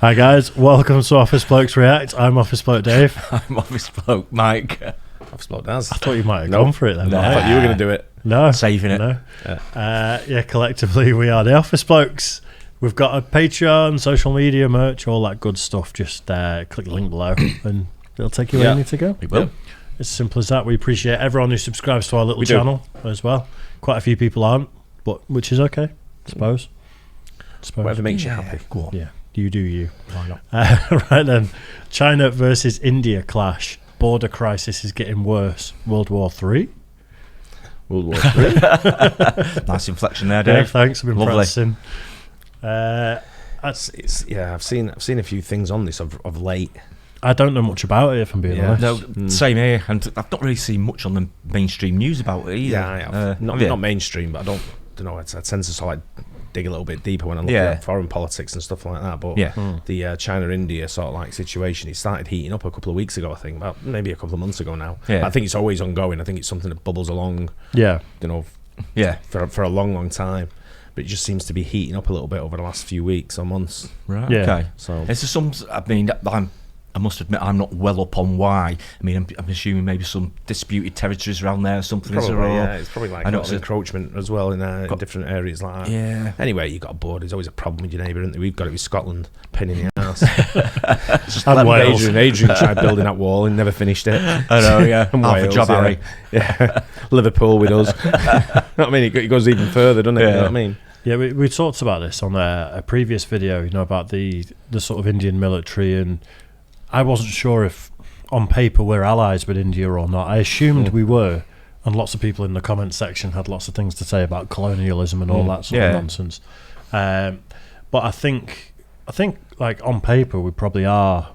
Hi guys, welcome to Office Blokes React. I'm Office Bloke Dave. I'm Office Bloke Mike. Office Bloke Daz. I thought you might have gone for it then. I thought you were going to do it. No. Saving it. No. Yeah, collectively we are the Office Blokes. We've got a Patreon, social media, merch, all that good stuff. Just click the link below and it'll take you where you need to go. We will. It's as simple as that. We appreciate everyone who subscribes to our little channel as well. Quite a few people aren't, but which is okay, I suppose. Whatever makes you happy. Go on. Yeah, you do you. Why not? Right then, China versus India clash. Border crisis is getting worse. World War III. World War III. Nice inflection there, Dave. Yeah, thanks. I've been Lovely. practicing. I've seen a few things on this of late. I don't know much about it, if I'm being honest. No, same here, and I've not really seen much on the mainstream news about it either. Yeah, I have. Not mainstream, but I don't know. I tend to sort of like dig a little bit deeper when I look at foreign politics and stuff like that. But the China-India sort of like situation, it started heating up a couple of weeks ago, I think, about maybe a couple of months ago now. Yeah. I think it's always ongoing. I think it's something that bubbles along. Yeah, for a long time. But it just seems to be heating up a little bit over the last few weeks or months. Right. Yeah. Okay. So is there some? I mean, I must admit, I'm not well up on why. I mean, I'm assuming maybe some disputed territories around there or something. Probably, it's probably like encroachment as well in different areas like that. Yeah. Anyway, you got a border. There's always a problem with your neighbour, isn't there? We've got it with Scotland, pain in the ass. Just Adrian tried building that wall and never finished it. I know, yeah. And half a job, Harry. Yeah. Liverpool with us. I mean, it goes even further, doesn't it? You know what I mean? Yeah, we talked about this on a previous video, about the sort of Indian military, and I wasn't sure if on paper we're allies with India or not. I assumed we were, and lots of people in the comment section had lots of things to say about colonialism and all that sort of nonsense. But I think like on paper we probably are.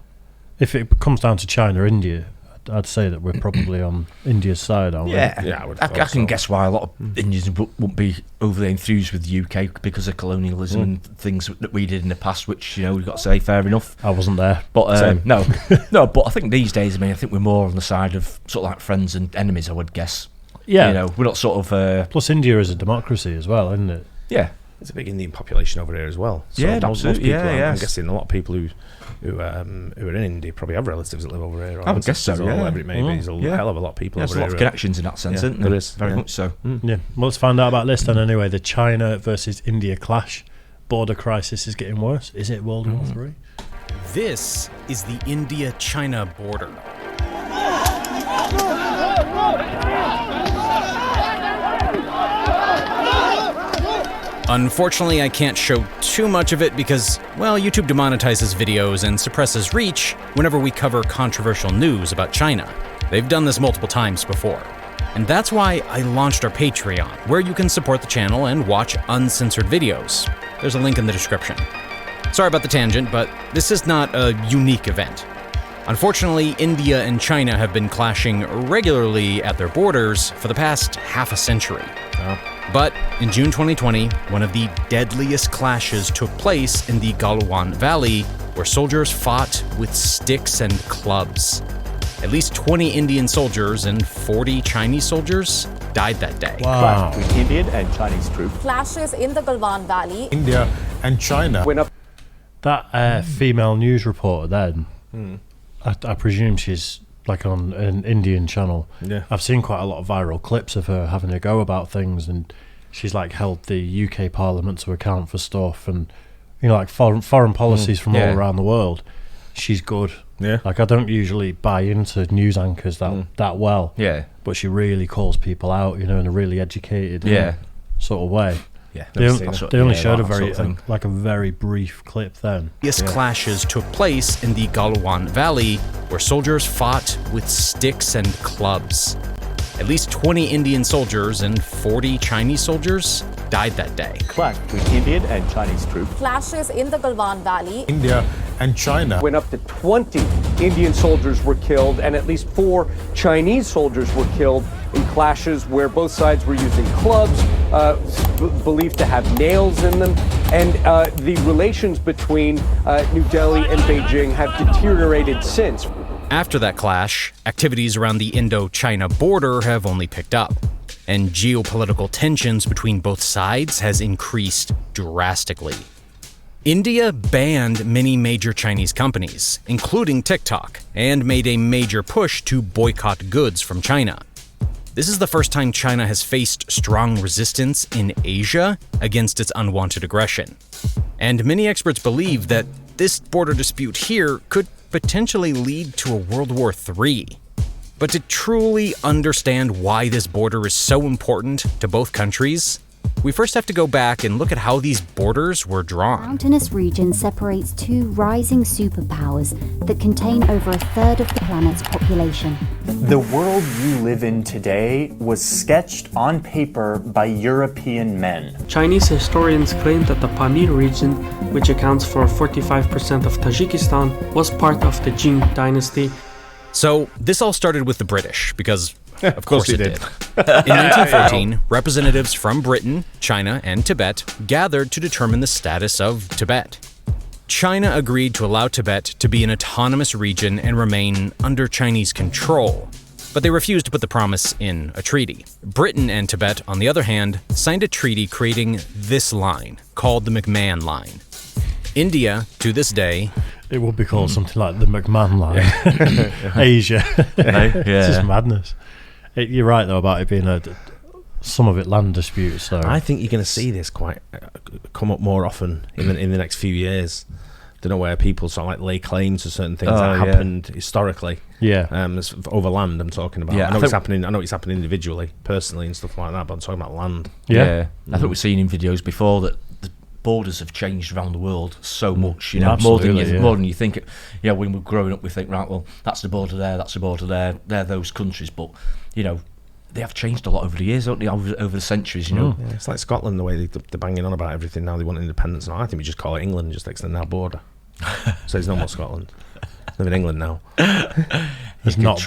If it comes down to China, India, I'd say that we're probably on India's side, aren't we? Yeah, I can guess why a lot of Indians won't be overly enthused with the UK because of colonialism and things that we did in the past, which, we've got to say, fair enough. I wasn't there. But no, but I think these days, I think we're more on the side of sort of like friends and enemies, I would guess. Yeah. We're not sort of... Plus, India is a democracy as well, isn't it? Yeah. There's a big Indian population over here as well. So absolutely. I'm guessing a lot of people who are in India probably have relatives that live over here. I would guess so, or whatever it may be. There's a hell of a lot of people over there. There's a lot of connections in that sense, isn't there? There is. Very much so. Yeah. Well, let's find out about this then anyway. The China versus India clash. Border crisis is getting worse. Is it World War III? This is the India-China border. Unfortunately, I can't show too much of it because, well, YouTube demonetizes videos and suppresses reach whenever we cover controversial news about China. They've done this multiple times before. And that's why I launched our Patreon, where you can support the channel and watch uncensored videos. There's a link in the description. Sorry about the tangent, but this is not a unique event. Unfortunately, India and China have been clashing regularly at their borders for the past half a century. But in June 2020, one of the deadliest clashes took place in the Galwan Valley, where soldiers fought with sticks and clubs. At least 20 Indian soldiers and 40 Chinese soldiers died that day. Wow. Between Indian and Chinese troops. Clashes in the Galwan Valley. India and China went up. That female news reporter then, I presume she's like on an Indian channel. Yeah. I've seen quite a lot of viral clips of her having a go about things, and she's like held the UK Parliament to account for stuff, and like foreign policies from all around the world. She's good. Yeah. Like I don't usually buy into news anchors that well. Yeah. But she really calls people out, in a really educated sort of way. Yeah, they only showed a very brief clip then. These clashes took place in the Galwan Valley, where soldiers fought with sticks and clubs. At least 20 Indian soldiers and 40 Chinese soldiers died that day. Clash between Indian and Chinese troops. Clashes in the Galwan Valley. India and China. When up to 20 Indian soldiers were killed and at least 4 Chinese soldiers were killed in clashes where both sides were using clubs, believed to have nails in them, and the relations between New Delhi and Beijing have deteriorated since. After that clash, activities around the Indo-China border have only picked up, and geopolitical tensions between both sides has increased drastically. India banned many major Chinese companies, including TikTok, and made a major push to boycott goods from China. This is the first time China has faced strong resistance in Asia against its unwanted aggression. And many experts believe that this border dispute here could potentially lead to a World War III. But to truly understand why this border is so important to both countries, we first have to go back and look at how these borders were drawn. The mountainous region separates two rising superpowers that contain over a third of the planet's population. The world you live in today was sketched on paper by European men. Chinese historians claim that the Pamir region, which accounts for 45% of Tajikistan, was part of the Jin dynasty. So this all started with the British, because of course it did. In 1914, representatives from Britain, China, and Tibet gathered to determine the status of Tibet. China agreed to allow Tibet to be an autonomous region and remain under Chinese control, but they refused to put the promise in a treaty. Britain and Tibet, on the other hand, signed a treaty creating this line, called the McMahon Line. India, to this day... It would be called something like the McMahon Line. Asia. It's just madness. You're right, though, about it being some of it land disputes. So I think you're going to see this quite come up more often in the next few years. Don't know where people sort of like lay claim to certain things that happened historically. Yeah, over land. I'm talking about. Yeah, I know it's happening. I know it's happening individually, personally, and stuff like that. But I'm talking about land. Yeah. I think we've seen in videos before that the borders have changed around the world so much. You know, more than you think. Yeah, when we're growing up, we think, right, well, that's the border there, that's the border there. They're those countries, but you know, they have changed a lot over the years, don't they? Over the centuries, you know. Yeah, it's like Scotland, the way they're banging on about everything now. They want independence, and I think we just call it England and just extend our border. So there's no more Scotland. Live in England now. There's not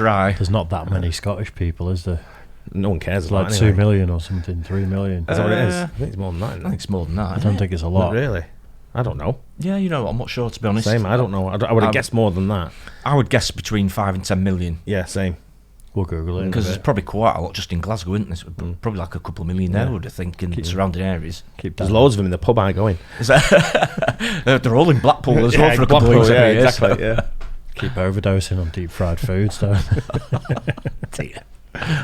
that many Scottish people, is there? No one cares. It's like 2 million or something, 3 million. Is that what it is? I think it's more than that. I think it's more than that. I don't think it's a lot. Not really. I don't know. Yeah, you know, I'm not sure, to be honest. Same, I don't know. I would have guessed more than that. I would guess between 5 and 10 million. Yeah, same. We'll Google it. Because there's probably quite a lot just in Glasgow, isn't there? Probably like a couple of million there, I would think, in surrounding areas. There's loads of them in the pub I go in. They're all in Blackpool as well for a couple of weeks. Yeah, exactly, yeah. Keep overdosing on deep fried foods, though.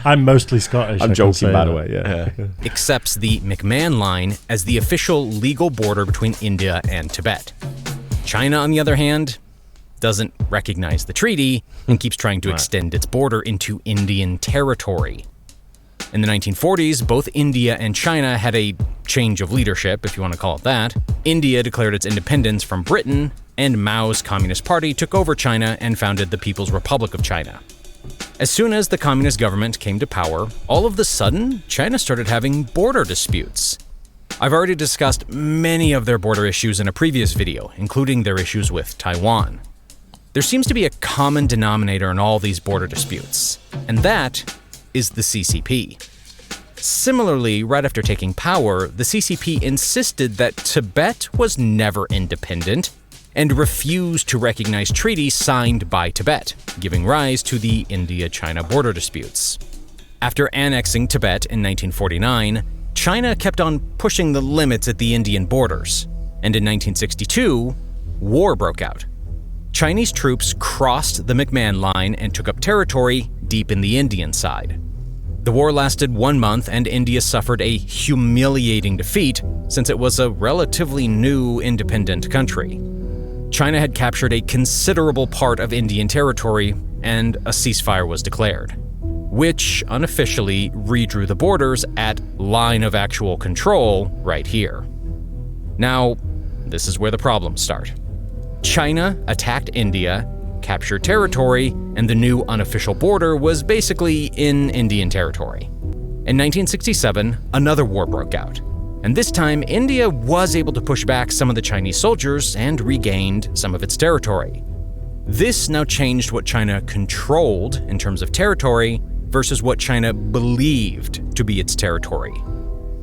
I'm mostly Scottish. I'm joking, by the way, yeah. Accepts the McMahon Line as the official legal border between India and Tibet. China, on the other hand, doesn't recognize the treaty and keeps trying to extend its border into Indian territory. In the 1940s, both India and China had a change of leadership, if you want to call it that. India declared its independence from Britain, and Mao's Communist Party took over China and founded the People's Republic of China. As soon as the communist government came to power, all of a sudden, China started having border disputes. I've already discussed many of their border issues in a previous video, including their issues with Taiwan. There seems to be a common denominator in all these border disputes, and that is the CCP. Similarly, right after taking power, the CCP insisted that Tibet was never independent and refused to recognize treaties signed by Tibet, giving rise to the India-China border disputes. After annexing Tibet in 1949, China kept on pushing the limits at the Indian borders, and in 1962, war broke out. Chinese troops crossed the McMahon Line and took up territory deep in the Indian side. The war lasted 1 month, and India suffered a humiliating defeat since it was a relatively new independent country. China had captured a considerable part of Indian territory, and a ceasefire was declared, which unofficially redrew the borders at line of actual control right here. Now, this is where the problems start. China attacked India, captured territory, and the new unofficial border was basically in Indian territory. In 1967, another war broke out, and this time India was able to push back some of the Chinese soldiers and regained some of its territory. This now changed what China controlled in terms of territory versus what China believed to be its territory.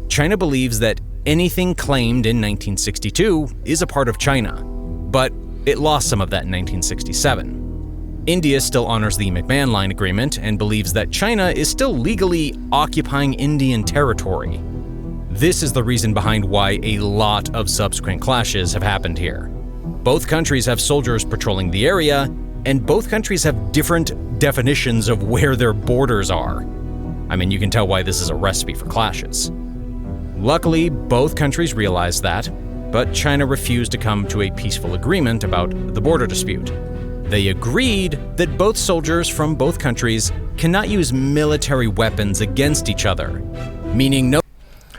China believes that anything claimed in 1962 is a part of China, but it lost some of that in 1967. India still honors the McMahon Line agreement and believes that China is still legally occupying Indian territory. This is the reason behind why a lot of subsequent clashes have happened here. Both countries have soldiers patrolling the area, and both countries have different definitions of where their borders are. I mean, you can tell why this is a recipe for clashes. Luckily, both countries realized that, but China refused to come to a peaceful agreement about the border dispute. They agreed that both soldiers from both countries cannot use military weapons against each other, meaning no.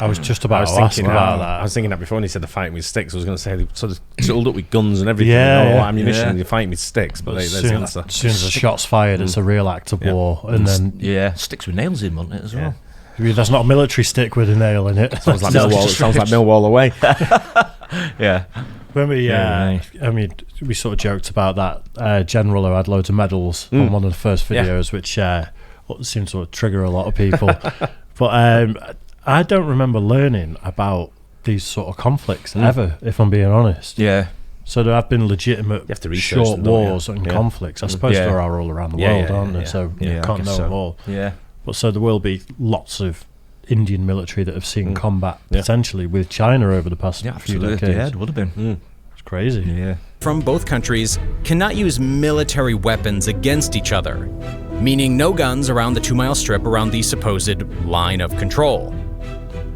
I was just about to ask about that. I was thinking that before when he said they're fighting with sticks. I was going to say they sort of tooled up with guns and everything, and all ammunition, and you're fighting with sticks. But there's the answer. As soon as the shot's fired, it's a real act of war. And then sticks with nails in, wouldn't it, as well? That's not a military stick with a nail in it. Sounds like Millwall away. Yeah. When we sort of joked about that general who had loads of medals on one of the first videos, which seemed to trigger a lot of people. But I don't remember learning about these sort of conflicts ever, if I'm being honest. Yeah. So there have been legitimate short wars and conflicts. I suppose there are all around the world, aren't there? So you can't know them all. Yeah. But so there will be lots of Indian military that have seen combat potentially with China over the past few decades. Yeah, it would have been. It's crazy. Yeah. From both countries cannot use military weapons against each other, meaning no guns around the 2-mile strip around the supposed line of control.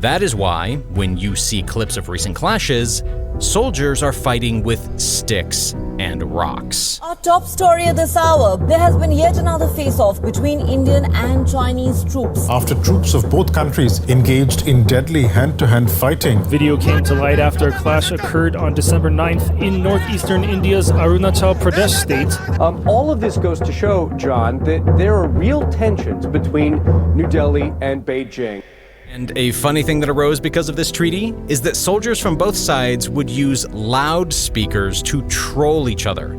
That is why, when you see clips of recent clashes, soldiers are fighting with sticks and rocks. Our top story at this hour, there has been yet another face-off between Indian and Chinese troops. After troops of both countries engaged in deadly hand-to-hand fighting. Video came to light after a clash occurred on December 9th in northeastern India's Arunachal Pradesh state. All of this goes to show, John, that there are real tensions between New Delhi and Beijing. And a funny thing that arose because of this treaty is that soldiers from both sides would use loudspeakers to troll each other.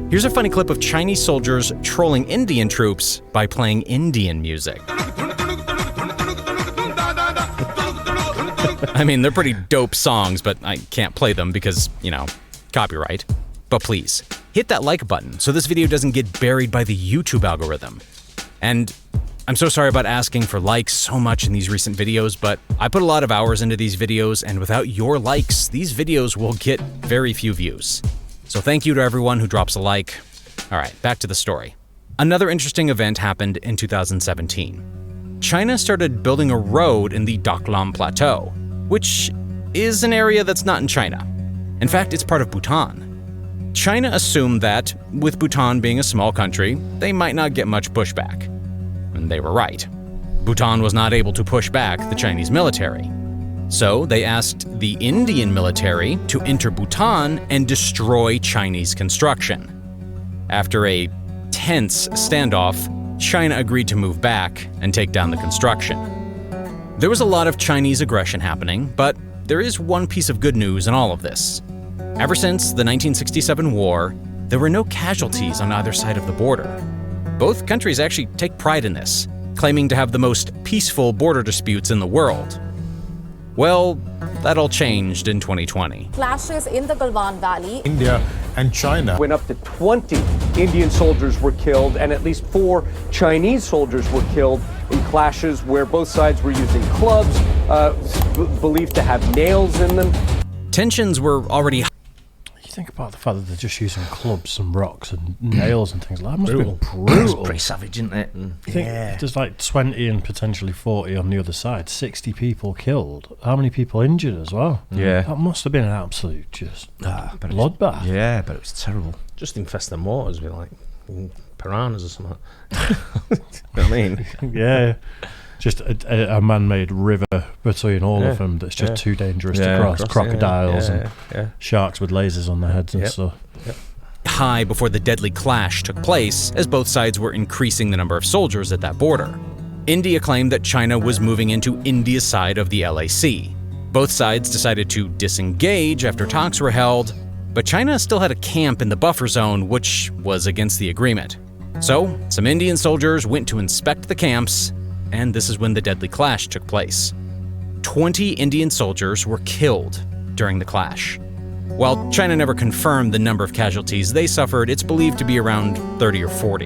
Here's a funny clip of Chinese soldiers trolling Indian troops by playing Indian music. I mean, they're pretty dope songs, but I can't play them because, copyright. But please, hit that like button so this video doesn't get buried by the YouTube algorithm. And I'm so sorry about asking for likes so much in these recent videos, but I put a lot of hours into these videos, and without your likes, these videos will get very few views. So thank you to everyone who drops a like. All right, back to the story. Another interesting event happened in 2017. China started building a road in the Doklam Plateau, which is an area that's not in China. In fact, it's part of Bhutan. China assumed that, with Bhutan being a small country, they might not get much pushback. And they were right. Bhutan was not able to push back the Chinese military. So they asked the Indian military to enter Bhutan and destroy Chinese construction. After a tense standoff, China agreed to move back and take down the construction. There was a lot of Chinese aggression happening, but there is one piece of good news in all of this. Ever since the 1967 war, there were no casualties on either side of the border. Both countries actually take pride in this, claiming to have the most peaceful border disputes in the world. Well, that all changed in 2020. Clashes in the Galwan Valley. India and China. When up to 20 Indian soldiers were killed and at least 4 Chinese soldiers were killed in clashes where both sides were using clubs, believed to have nails in them. Tensions were already high. Think about the fact that they're just using clubs and rocks and nails and things like that. Must be brutal. Pretty savage, isn't it? There's like 20 and potentially 40 on the other side. 60 people killed. How many people injured as well? Yeah. That must have been an absolute bloodbath. Yeah, but it was terrible. Just infest the waters with like piranhas or something. You know what I mean? Yeah. Just a man-made river between all of them that's just too dangerous to cross. Crocodiles and sharks with lasers on their heads and stuff. High before the deadly clash took place, as both sides were increasing the number of soldiers at that border. India claimed that China was moving into India's side of the LAC. Both sides decided to disengage after talks were held, but China still had a camp in the buffer zone, which was against the agreement. So, some Indian soldiers went to inspect the camps, and this is when the deadly clash took place. 20 Indian soldiers were killed during the clash. While China never confirmed the number of casualties they suffered, it's believed to be around 30 or 40.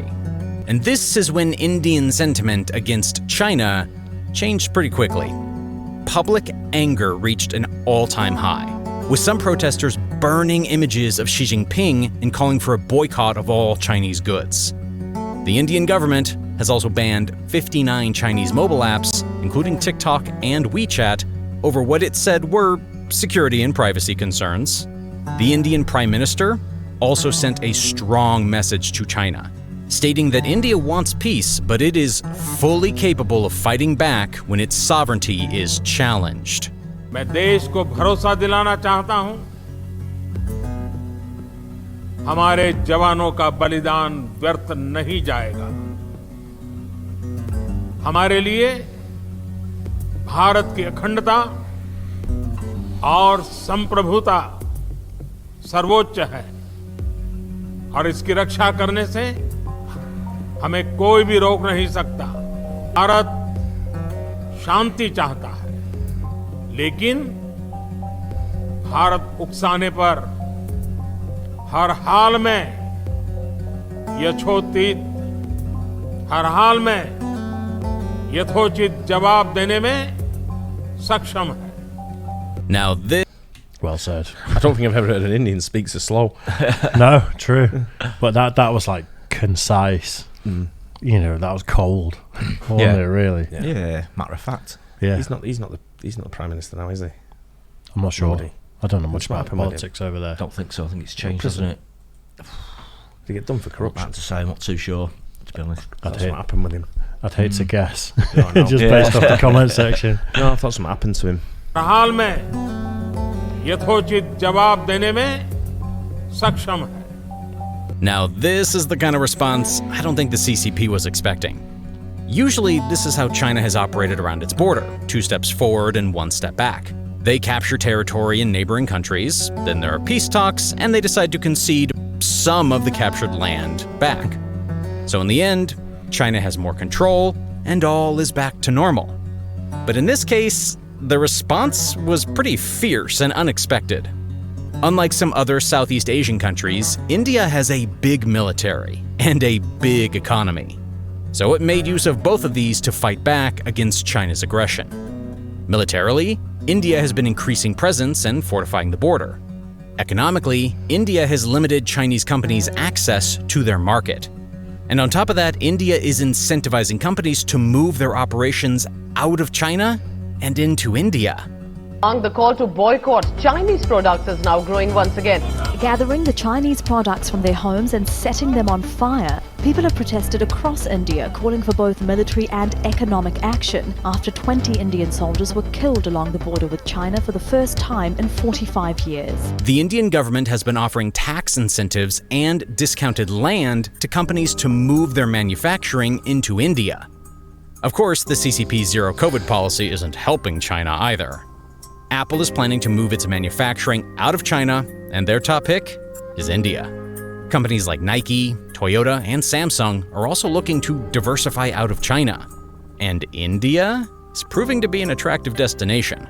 And this is when Indian sentiment against China changed pretty quickly. public anger reached an all-time high, with some protesters burning images of Xi Jinping and calling for a boycott of all Chinese goods. The Indian government has also banned 59 Chinese mobile apps, including TikTok and WeChat, over what it said were security and privacy concerns. The Indian Prime Minister also sent a strong message to China, stating that India wants peace, but it is fully capable of fighting back when its sovereignty is challenged. मैं देश को भरोसा दिलाना चाहता हूं, हमारे जवानों का बलिदान व्यर्थ नहीं जाएगा। हमारे लिए भारत की अखंडता और संप्रभुता सर्वोच्च है और इसकी रक्षा करने से हमें कोई भी रोक नहीं सकता। भारत शांति चाहता है, लेकिन भारत उकसाने पर हर हाल में यथोचित जवाब देने में सक्षम है। Now this... Well said. I don't think I've ever heard an Indian speak so slow. No, true. But that was like concise. You know, that was cold. Wasn't it, really? Yeah, matter of fact. Yeah. He's not the Prime Minister now, is he? I'm not sure. Nobody. I don't know much about politics over there. Don't think so. I think it's changed, hasn't it? Did he get done for corruption? Hard to say. I'm not too sure, to be honest. That's what happened with him. I'd hate to guess. Yeah, just based off the comment section. No, I thought something happened to him. हाल में यथोचित जवाब देने में सक्षम है। Now this is the kind of response I don't think the CCP was expecting. Usually this is how China has operated around its border, 2 steps forward and 1 step back. They capture territory in neighboring countries, then there are peace talks, and they decide to concede some of the captured land back. So in the end, China has more control, and all is back to normal. But in this case, the response was pretty fierce and unexpected. Unlike some other Southeast Asian countries, India has a big military and a big economy. So it made use of both of these to fight back against China's aggression. Militarily, India has been increasing presence and fortifying the border. Economically, India has limited Chinese companies' access to their market. And on top of that, India is incentivizing companies to move their operations out of China and into India. The call to boycott Chinese products is now growing once again. Gathering the Chinese products from their homes and setting them on fire, people have protested across India, calling for both military and economic action after 20 Indian soldiers were killed along the border with China for the first time in 45 years. The Indian government has been offering tax incentives and discounted land to companies to move their manufacturing into India. Of course, the CCP's zero COVID policy isn't helping China either. Apple is planning to move its manufacturing out of China, and their top pick is India. Companies like Nike, Toyota, and Samsung are also looking to diversify out of China. And India is proving to be an attractive destination.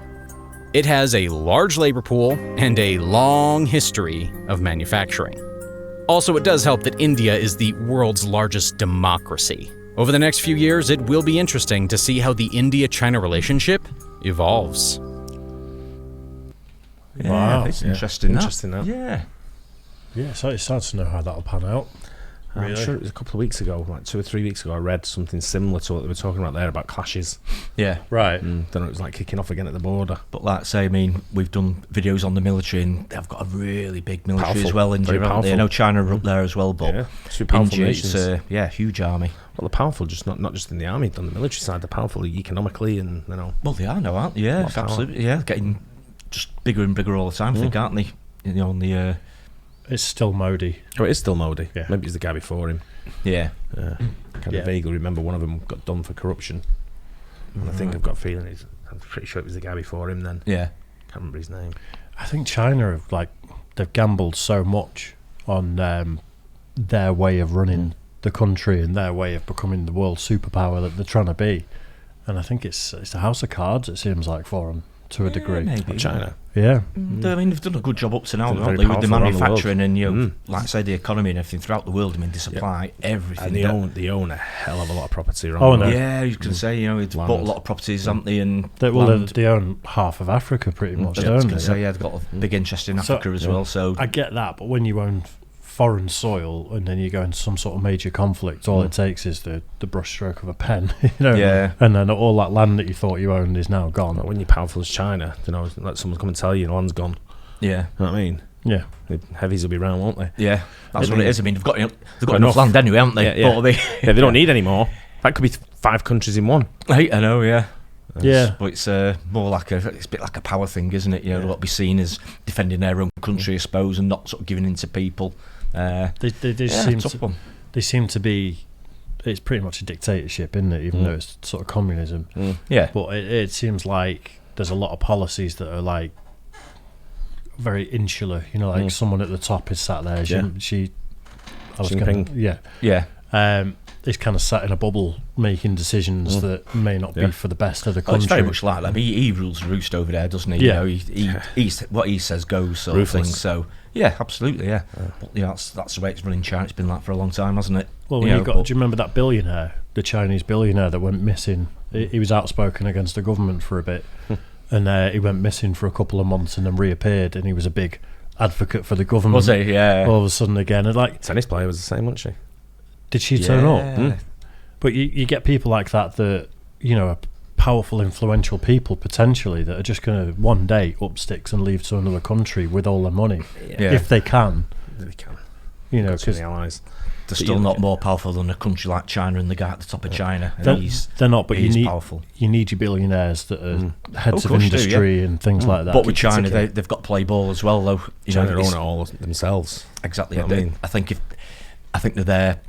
It has a large labor pool and a long history of manufacturing. Also, it does help that India is the world's largest democracy. Over the next few years, it will be interesting to see how the India-China relationship evolves. Yeah, wow, it's interesting. That. Yeah, so it's sad to know how that'll pan out. I'm sure it was a couple of weeks ago, like 2 or 3 weeks ago, I read something similar to what they were talking about there about clashes. Yeah, right. Then it was like kicking off again at the border. But like I say, I mean, we've done videos on the military, and they've got a really big military Powerful, as well. India, haven't they? I know China are up there as well, but super powerful India, nations. It's huge army. Well, they're powerful, just not just in the army, on the military side. They're powerful economically, and you know. Well, they are now, aren't they? Yeah, absolutely. Yeah, getting just bigger and bigger all the time, I think, aren't they? You know, on the it's still Modi. Oh, it is still Modi. Yeah. Maybe it's the guy before him. Yeah. Kind of vaguely remember one of them got done for corruption. And I think I've got a feeling I'm pretty sure it was the guy before him then. Yeah. Can't remember his name. I think China have they've gambled so much on their way of running the country and their way of becoming the world superpower that they're trying to be. And I think it's a house of cards, it seems like, for them. to a degree. Maybe. China. Yeah. I mean, they've done a good job up to now, haven't they, with the manufacturing and, like I say, the economy and everything throughout the world. I mean, they supply everything. And they own a hell of a lot of property around the world. Yeah, you can say, they've bought a lot of properties, haven't they? And they own half of Africa pretty much, I was going to say, they've got a big interest in Africa as well. So I get that, but when you own foreign soil and then you go into some sort of major conflict, all it takes is the brushstroke of a pen, and then all that land that you thought you owned is now gone. But when you're powerful as China, let someone come and tell you the land's gone. Yeah, you know what I mean? Yeah, the heavies will be around, won't they? Yeah, that's what it is. I mean, they've got enough land anyway, haven't they? Yeah. They don't need any more. That could be 5 countries in one. I know, yeah. Yeah, but it's more like it's a bit like a power thing, isn't it? They'll be seen as defending their own country, I suppose, and not sort of giving in to people. They seem to be. It's pretty much a dictatorship, isn't it? Even though it's sort of communism. Yeah, but it seems like there's a lot of policies that are like very insular. Like someone at the top is sat there. He's kind of sat in a bubble making decisions that may not be for the best of the country. It's very much like that. He rules the roost over there, doesn't he? Yeah. He's what he says goes, sort of thing. So yeah, absolutely, yeah. But, that's the way it's run in China. It's been like for a long time, hasn't it? Well, do you remember that billionaire, the Chinese billionaire that went missing? He was outspoken against the government for a bit, and he went missing for a couple of months and then reappeared, and he was a big advocate for the government. Was he? Yeah. All of a sudden again, and like tennis player was the same, wasn't she? Did she turn up? But you get people like that are powerful, influential people potentially that are just going to one day up sticks and leave to another country with all their money if they can. They can. Because the allies. They're still not more powerful than a country like China and the guy at the top of China. They're not, but powerful. You need your billionaires that are heads of industry and things like that. But with China, they've got play ball as well, though. China own it all themselves. Exactly. I think they're there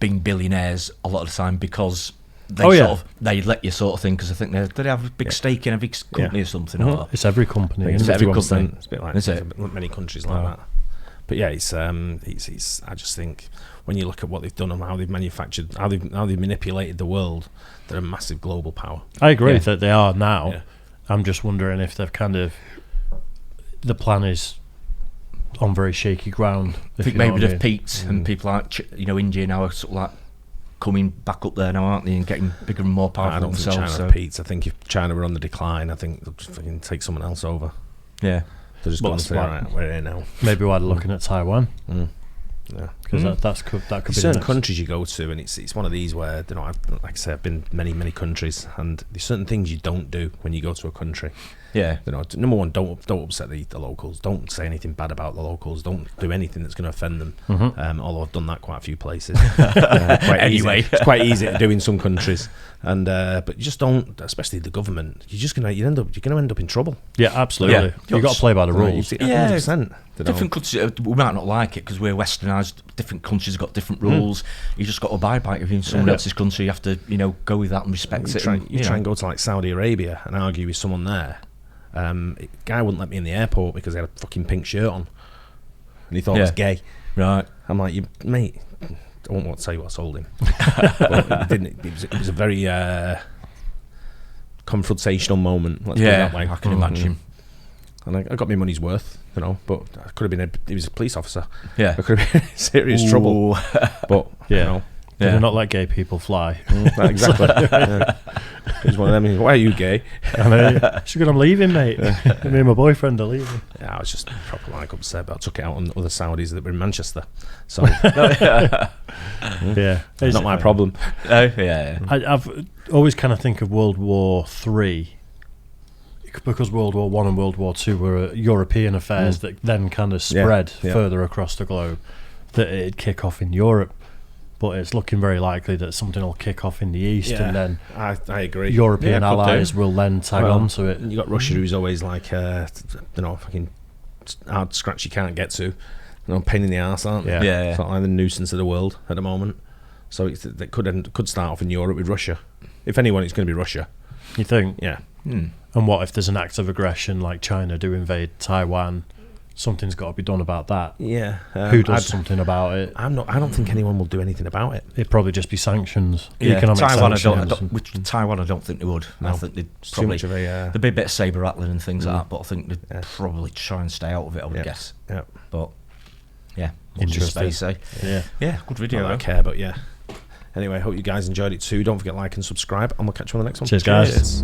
being billionaires a lot of the time because they let you sort of thing, because I think they have a big stake in a big company or something. Or it's every company. It's every company. It's a bit like many countries like that. But yeah, it's I just think when you look at what they've done and how they've manufactured, how they've manipulated the world, they're a massive global power. I agree that they are now. Yeah. I'm just wondering if they've the plan is on very shaky ground. I think maybe they've peaked, and people like India now are sort of like coming back up there now, aren't they, and getting bigger and more powerful. I don't think China peaked. I think if China were on the decline, I think they'll just fucking take someone else over. Yeah, they're just going to say, right, we're here now. Maybe why they're looking at Taiwan. Yeah, because that could be certain countries you go to, and it's one of these where like I say, I've been many countries, and there's certain things you don't do when you go to a country. Yeah, number one, don't upset the locals. Don't say anything bad about the locals. Don't do anything that's going to offend them. Although I've done that quite a few places. Anyway, it's quite easy to do in some countries, and but you just don't, especially the government. You're going to end up in trouble. Yeah, absolutely. Yeah. You've got to play by the rules. 100%. Different countries, we might not like it because we're westernised. Different countries have got different rules. You just got to abide by it. If you're in someone else's country, you have to go with that and respect it. You try and go to like Saudi Arabia and argue with someone there. Guy wouldn't let me in the airport because he had a fucking pink shirt on, and he thought I was gay. Right. I'm like, mate, I won't want to tell you what I sold him. But it was a very confrontational moment. Let's put it that way. I can imagine. And I got my money's worth, but I could have been. He was a police officer. Yeah, I could have been in serious trouble. But They do not let gay people fly. Exactly. He's one of them. Why are you gay? She's good. I'm leaving, mate. Me and my boyfriend are leaving. Yeah, I was just proper upset, but I took it out on other Saudis that were in Manchester. So it's not my problem. I've always kind of think of World War III, because World War I and World War II were European affairs that then kind of spread further across the globe, that it'd kick off in Europe. But it's looking very likely that something will kick off in the east, and then I agree. European allies will then tag on to it. You got Russia, who's always like, fucking hard scratch you can't get to, pain in the arse, aren't they? Yeah. Sort of like the nuisance of the world at the moment. So it could start off in Europe with Russia. If anyone, it's going to be Russia. You think? Yeah. And what if there's an act of aggression like China do invade Taiwan? something's got to be done about that. Yeah. Who does something about it? I don't think anyone will do anything about it. It'd probably just be sanctions. Yeah. Economic Taiwan, sanctions. Taiwan, I don't think they would. No. I think they'd probably there'd be a bit of saber rattling and things like that, but I think they'd probably try and stay out of it. I would guess. Yeah. But yeah, interesting. Space, eh? Yeah. Good video. I don't care, but yeah. Anyway, hope you guys enjoyed it too. Don't forget to like and subscribe, and we'll catch you on the next one. Cheers, guys.